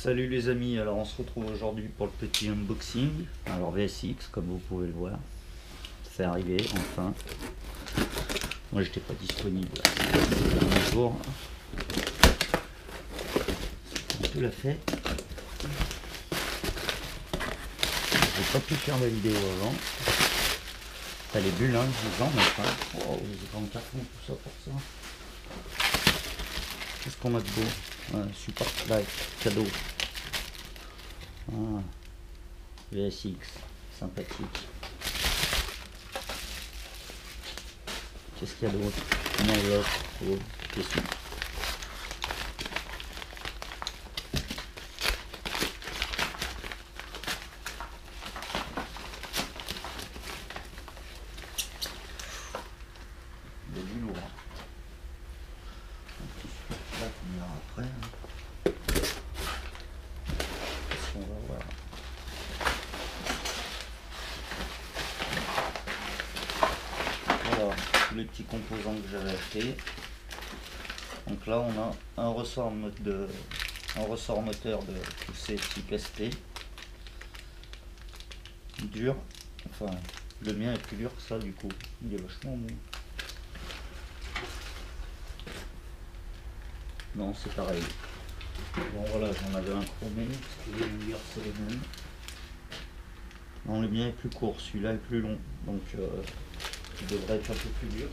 Salut les amis, alors on se retrouve aujourd'hui pour le petit unboxing. Alors VSX, comme vous pouvez le voir, c'est arrivé enfin. Moi j'étais pas disponible ces derniers jours. C'est un peu la fête. J'ai pas pu faire la vidéo avant. T'as les bulles, hein, je vous en mets pas. Oh, les grands cartons, tout ça pour ça. Qu'est-ce qu'on a de beau? Support life, cadeau. Ah, VSX, sympathique. Qu'est-ce qu'il y a d'autre? Une enveloppe, oh, question. Il y a du lourd. Là, on verra après. Hein. Qu'est-ce qu'on va voir? Voilà, tous les petits composants que j'avais achetés. Donc là, on a un ressort moteur de tous ces petits castés. Dur. Enfin, le mien est plus dur que ça du coup. Il est vachement mou. Non, c'est pareil. Bon voilà, j'en avais un chromé, parce que les longueurs c'est les mêmes. Non, le mien est plus court, celui-là est plus long, donc il devrait être un peu plus dur.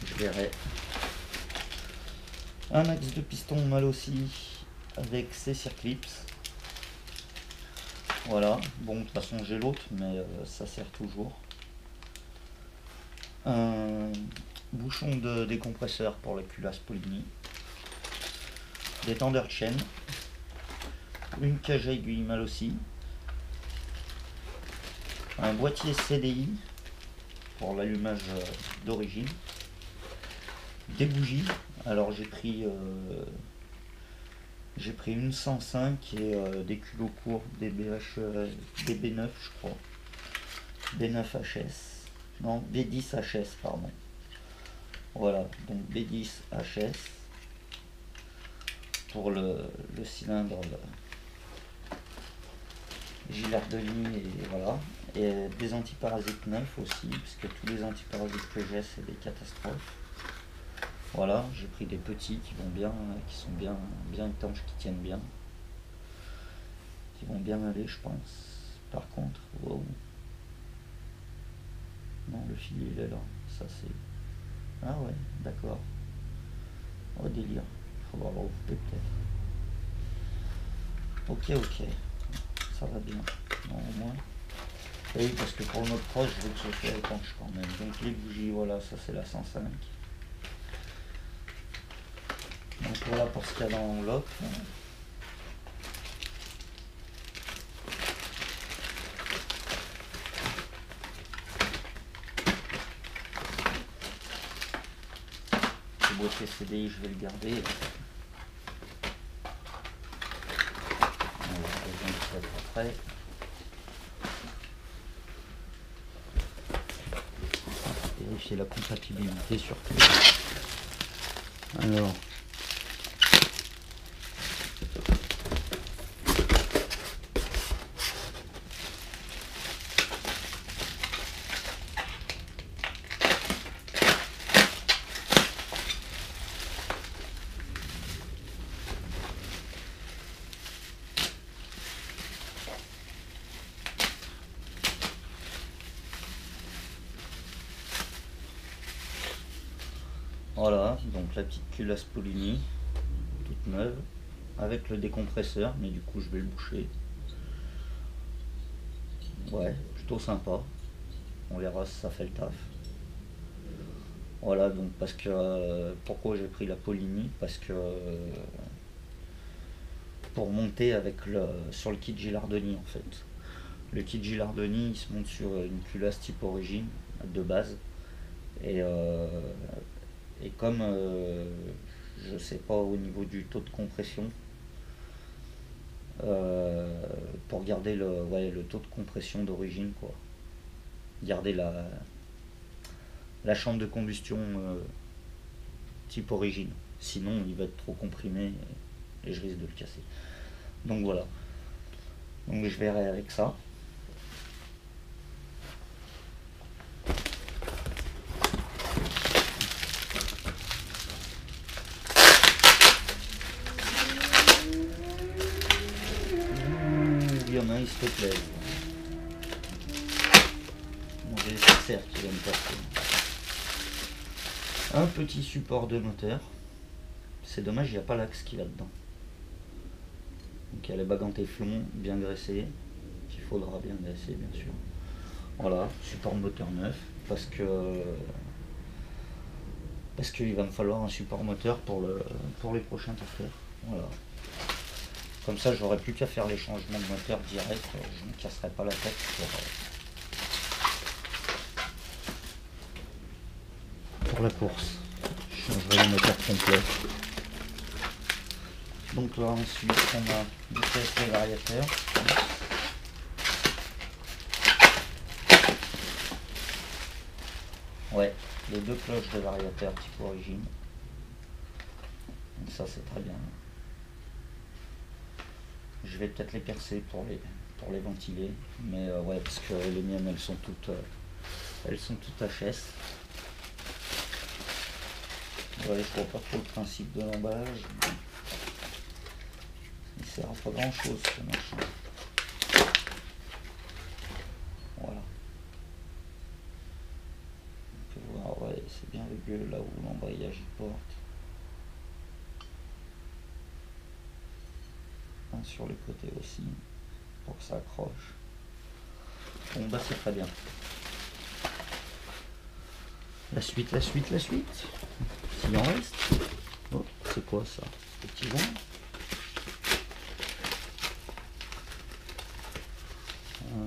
Je verrai. Un axe de piston mal aussi, avec ses circlips. Voilà, bon de toute façon j'ai l'autre, mais ça sert toujours. Un bouchon de décompresseur pour la culasse Polini. Des tendeurs de chaîne. Une cage à aiguille mal aussi. Un boîtier CDI pour l'allumage d'origine. Des bougies. Alors j'ai pris une 105 et des culots courts, des des B9 je crois. B9HS. Non, B10HS pardon. Voilà, donc B10HS pour le cylindre Gilardoni et voilà. Et des antiparasites neufs aussi, puisque tous les antiparasites que j'ai c'est des catastrophes. Voilà, j'ai pris des petits qui vont bien, qui sont bien étanches, qui tiennent bien, qui vont bien aller je pense. Par contre, wow. Non, le fil il est là, ça c'est... Ah ouais, d'accord. Oh délire, il faudra le recouper peut-être. Ok, ça va bien. Non, au moins. Et oui, parce que pour notre proche, je veux que ce soit étanche quand même. Donc les bougies, voilà, ça c'est la 105. Donc voilà pour ce qu'il y a dans l'enveloppe. Le boîtier CDI, je vais le garder. On va regarder après. Vérifier la compatibilité surtout. Alors. Voilà, donc la petite culasse Polini, toute neuve, avec le décompresseur, mais du coup je vais le boucher. Ouais, plutôt sympa. On verra si ça fait le taf. Voilà, donc parce que pourquoi j'ai pris la Polini? Parce que pour monter avec sur le kit Gilardoni en fait. Le kit Gilardoni il se monte sur une culasse type origine de base. Et comme je sais pas au niveau du taux de compression, pour garder le taux de compression d'origine quoi. Garder la chambre de combustion type origine. Sinon il va être trop comprimé et je risque de le casser. Donc voilà. Donc je verrai avec ça. Il y en a, il se plaît. Bon, j'ai les serres qui viennent passer. Un petit support de moteur. C'est dommage, il n'y a pas l'axe qui va dedans. Donc il y a les bagues en téflon bien graissées, qu'il faudra bien graisser bien sûr. Voilà, support moteur neuf, parce qu'il va me falloir un support moteur pour les prochains taffeurs. Voilà. Comme ça, j'aurai plus qu'à faire les changements de moteur direct, je ne me casserai pas la tête pour la course. Je changerai le moteur complet. Donc là ensuite on a des pièces de variateur. Ouais, les deux cloches de variateur type origine. Donc ça c'est très bien. Je vais peut-être les percer pour les ventiler, mais ouais, parce que les miennes elles sont toutes HS. Ouais, je vois pas trop le principe de l'emballage. Il sert à pas grand chose ce machin. Voilà. On peut voir, ouais, c'est bien le gueule là où l'embrayage il porte. Un sur le côté aussi, pour que ça accroche. Bon bah c'est très bien. La suite. S'il en reste. Oh, c'est quoi ça? Des petits joints.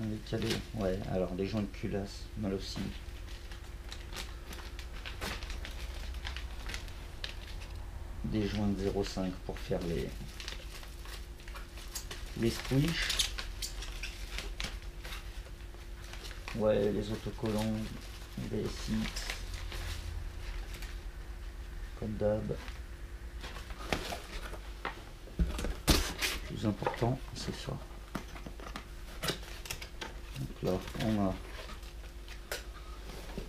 Les calés. Ouais, alors des joints de culasse, mal aussi. Des joints de 0,5 pour faire les squish. Ouais, les autocollants, les sites. Comme d'hab. Le plus important, c'est ça. Donc là, on a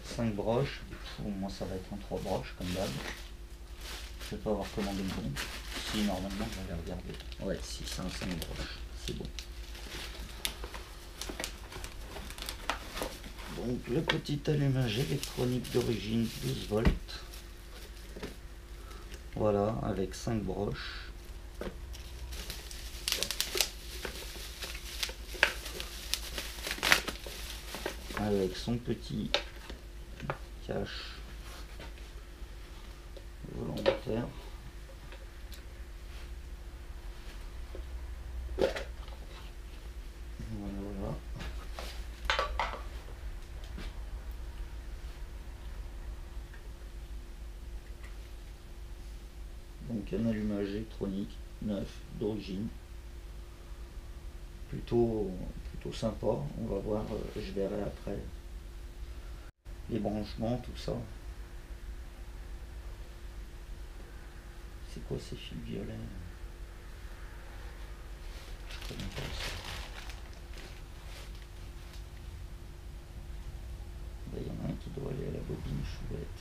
5 broches. Moi, ça va être en 3 broches, comme d'hab. Je vais pas avoir commandé le bon. Si, normalement, je vais regarder. Ouais, si, c'est un 5 broches. C'est bon. Donc, le petit allumage électronique d'origine 12 volts. Voilà, avec 5 broches. Avec son petit cache volontaire. Voilà. Donc un allumage électronique neuf d'origine. Plutôt sympa. On va voir, je verrai après les branchements, tout ça. C'est quoi ces fils violets? Je connais pas ça. Il y en a un qui doit aller à la bobine, je suis bête.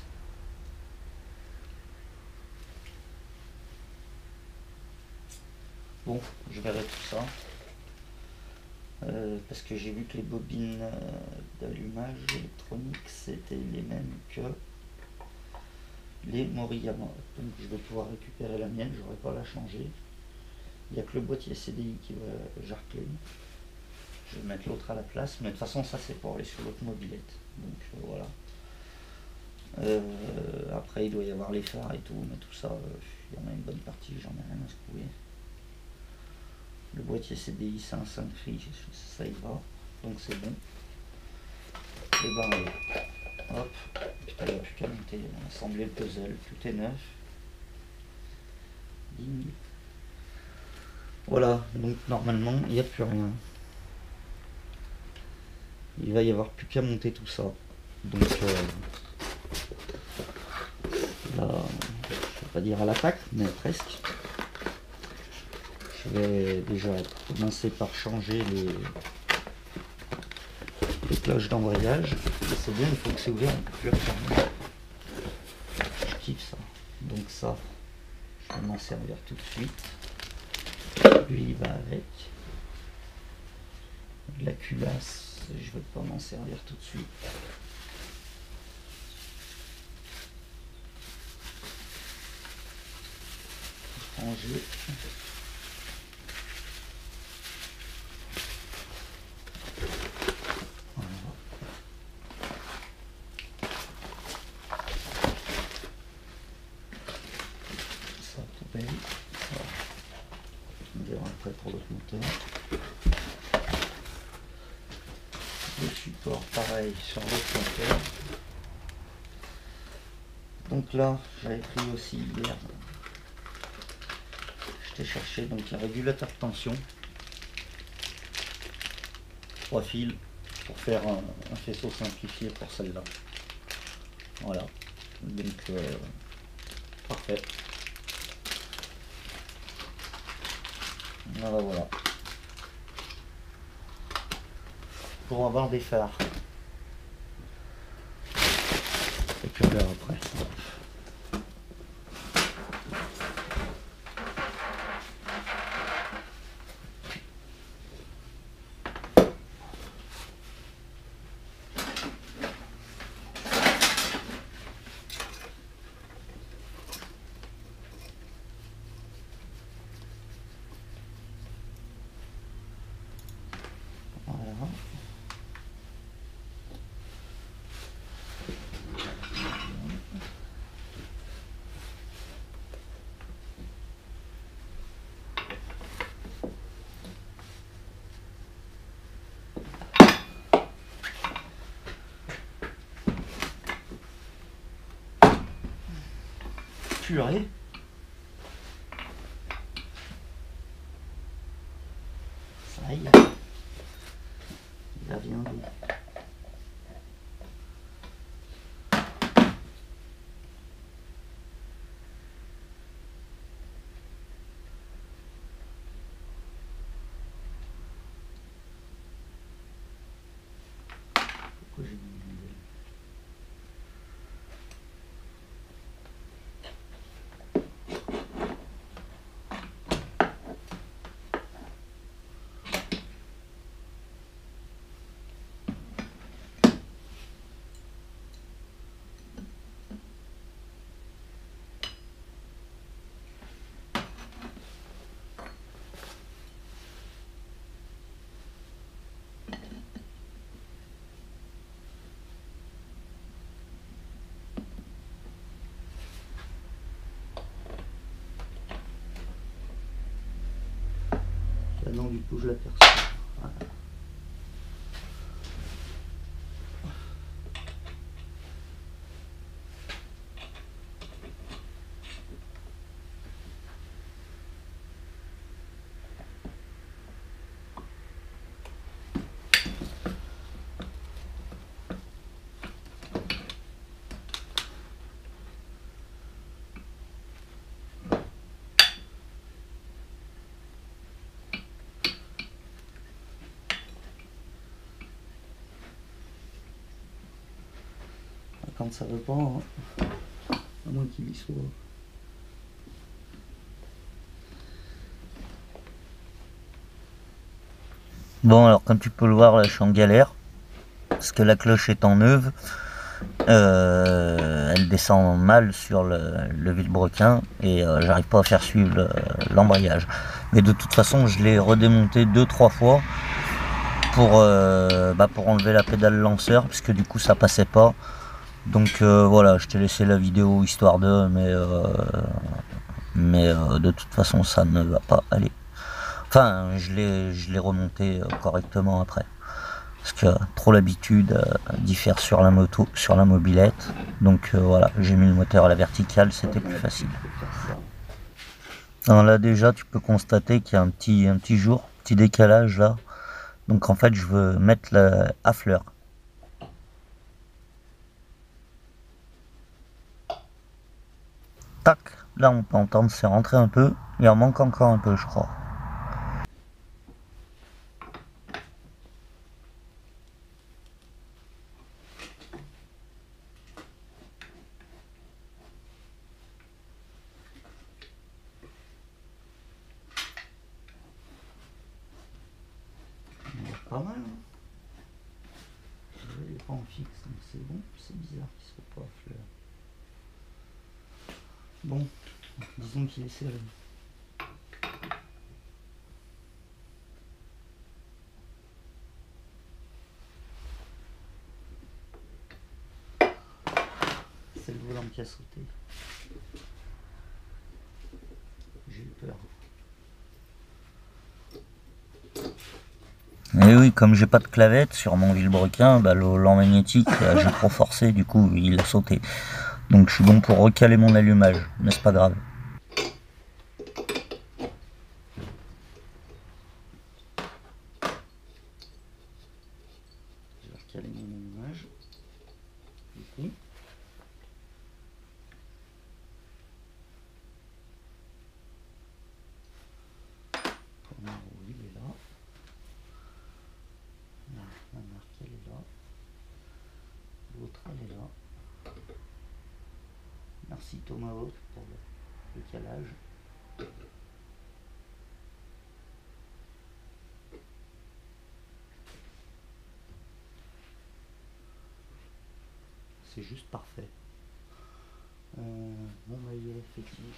Bon, je verrai tout ça. Parce que j'ai vu que les bobines d'allumage électronique c'était les mêmes que les Moriyama. Donc je vais pouvoir récupérer la mienne, j'aurai pas à la changer. Il n'y a que le boîtier CDI qui va jarcler. Je vais mettre l'autre à la place, mais de toute façon ça c'est pour aller sur l'autre mobilette. Donc voilà. Après il doit y avoir les phares et tout, mais tout ça, il y en a une bonne partie, j'en ai rien à secouer. Le boîtier CDI c'est un 5 free, ça y va, donc c'est bon. Et ben allez, hop, putain il n'y a plus qu'à monter, assembler le puzzle, tout est neuf. Ding. Voilà, donc normalement il n'y a plus rien. Il va y avoir plus qu'à monter tout ça. Donc là, je vais pas dire à l'attaque, mais presque. je vais déjà commencer par changer les cloches d'embrayage. C'est bien, il faut que c'est ouvert, on peut plus refermer. Je kiffe ça. Donc ça, je vais m'en servir tout de suite. Lui il va avec. La culasse, je vais pas m'en servir tout de suite. Ranger. Ça, poubelle. Voilà. On verra après pour l'autre moteur. Le support pareil sur l'autre moteur. Donc là, j'avais pris aussi hier. Je t'ai cherché donc un régulateur de tension. 3 fils pour faire un faisceau simplifié pour celle-là. Voilà. Donc parfait. Voilà, voilà. Pour avoir des phares. Et puis on verra après. Voilà. Purée. Ça y est. Il vient d'où? Pourquoi j'ai mis une nouvelle? Là non, du coup je l'aperçois. Voilà. Quand ça veut pas, hein. À moins qu'il y soit. Bon, alors comme tu peux le voir, là je suis en galère parce que la cloche étant neuve, elle descend mal sur le vilebrequin et j'arrive pas à faire suivre l'embrayage. Mais de toute façon, je l'ai redémonté 2-3 fois pour enlever la pédale lanceur parce que du coup ça passait pas. Donc voilà, je t'ai laissé la vidéo histoire de, mais de toute façon ça ne va pas aller. Enfin, je l'ai remonté correctement après. Parce que trop l'habitude d'y faire sur la moto, sur la mobilette. Donc voilà, j'ai mis le moteur à la verticale, c'était plus facile. Alors là déjà, tu peux constater qu'il y a un petit jour, petit décalage là. Donc en fait, je veux mettre à fleur. Tac, là on peut entendre, c'est rentré un peu. Il en manque encore un peu, je crois. pas mal. Hein. Il est pas en fixe, donc c'est bon. C'est bizarre qu'il soit pas à fleur. Bon, disons qu'il est serré. C'est le volant qui a sauté. J'ai eu peur. Et oui, comme j'ai pas de clavette sur mon vilebrequin, bah, le volant magnétique, j'ai trop forcé, du coup il a sauté. Donc je suis bon pour recaler mon allumage, mais c'est pas grave. Je vais recaler mon allumage. Du coup. Premier roue, il est là. La marque elle est là. L'autre elle est là. Merci Tomahawk pour le calage. C'est juste parfait. Mon maillet effectif.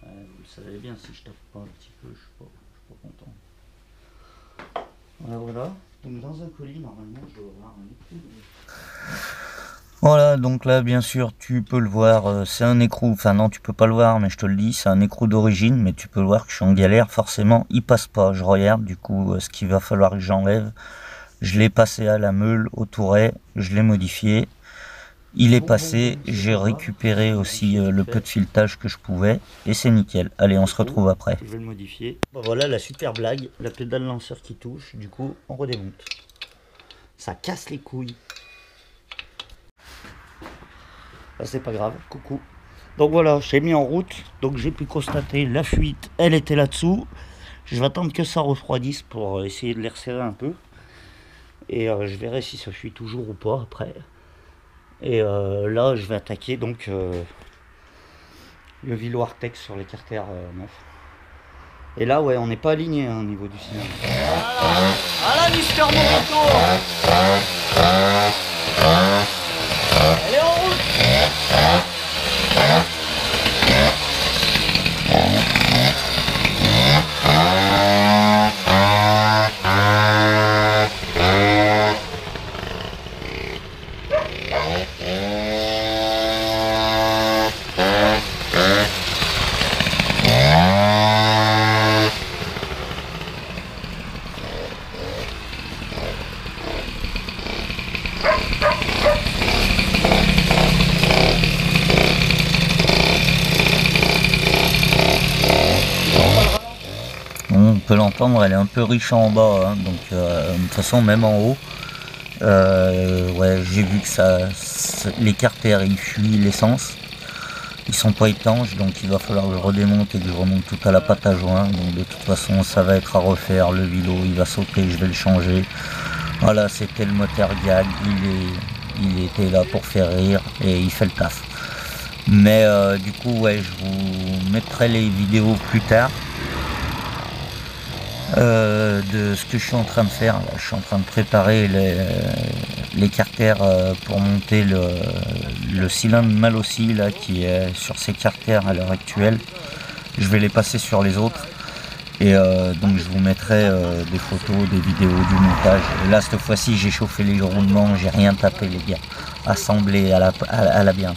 Vous le savez bien, si je tape pas un petit peu, je suis pas content. Voilà. Donc dans un colis, normalement, je dois avoir un écrou. Voilà, donc là, bien sûr, tu peux le voir, c'est un écrou, enfin non, tu peux pas le voir, mais je te le dis, c'est un écrou d'origine, mais tu peux voir que je suis en galère, forcément, il passe pas. Je regarde, du coup, ce qu'il va falloir que j'enlève. Je l'ai passé à la meule, au touret, je l'ai modifié. Il est passé, j'ai récupéré aussi le peu de filetage que je pouvais, et c'est nickel. Allez, on se retrouve après. Je vais le modifier. Bon, voilà la super blague, la pédale lanceur qui touche, du coup, on redémonte. Ça casse les couilles. Ah, c'est pas grave, coucou. Donc voilà, j'ai mis en route, donc j'ai pu constater la fuite, elle était là-dessous. Je vais attendre que ça refroidisse pour essayer de les resserrer un peu. Et je verrai si ça fuit toujours ou pas après. Et là, je vais attaquer donc le Vilo Artex sur les carters neufs. Et là, ouais, on n'est pas aligné au niveau du signal. Voilà, Mister Monaco. Elle est en route. On peut l'entendre, elle est un peu riche en bas, hein, donc de toute façon, même en haut, ouais, j'ai vu que les carters ils fuient l'essence, ils sont pas étanches, donc il va falloir que je redémonte et que je remonte tout à la pâte à joint. Donc de toute façon, ça va être à refaire. Le Vilo il va sauter, je vais le changer. Voilà, c'était le moteur gag, il était là pour faire rire et il fait le taf. Mais du coup, ouais, je vous mettrai les vidéos plus tard. De ce que je suis en train de faire. Là, je suis en train de préparer les carters pour monter le cylindre mal aussi là, qui est sur ces carters à l'heure actuelle. Je vais les passer sur les autres et donc je vous mettrai des photos, des vidéos du montage. Et là cette fois-ci j'ai chauffé les roulements, j'ai rien tapé les gars, assemblé à la bien.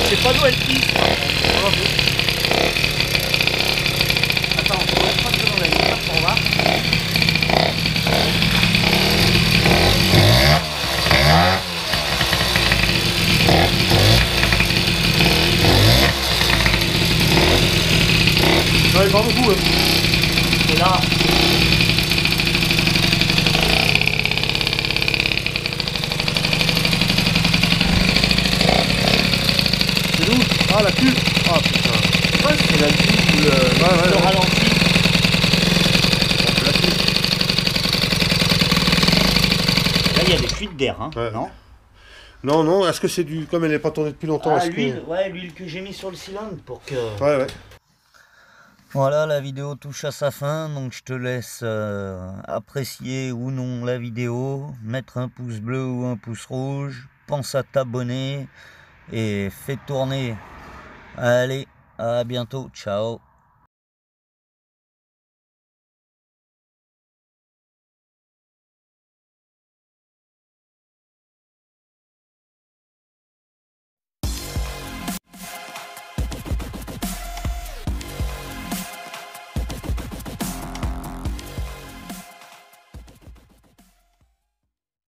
C'est pas d'où elle pisse. Attends, on va pas devant la lumière pour voir. Ouais, pas beaucoup. Et là. Ah, la cuve. Ah, putain. Ouais, c'est la cuve ou le ralenti. La cuve. Là, il y a des fuites d'air, hein, Ouais. non? Non, non, est-ce que c'est du... Comme elle n'est pas tournée depuis longtemps, Ah, est-ce l'huile, que... ouais, l'huile que j'ai mis sur le cylindre pour que... Ouais, ouais. Voilà, la vidéo touche à sa fin, donc je te laisse apprécier ou non la vidéo, mettre un pouce bleu ou un pouce rouge, pense à t'abonner et fais tourner. Allez, à bientôt, ciao.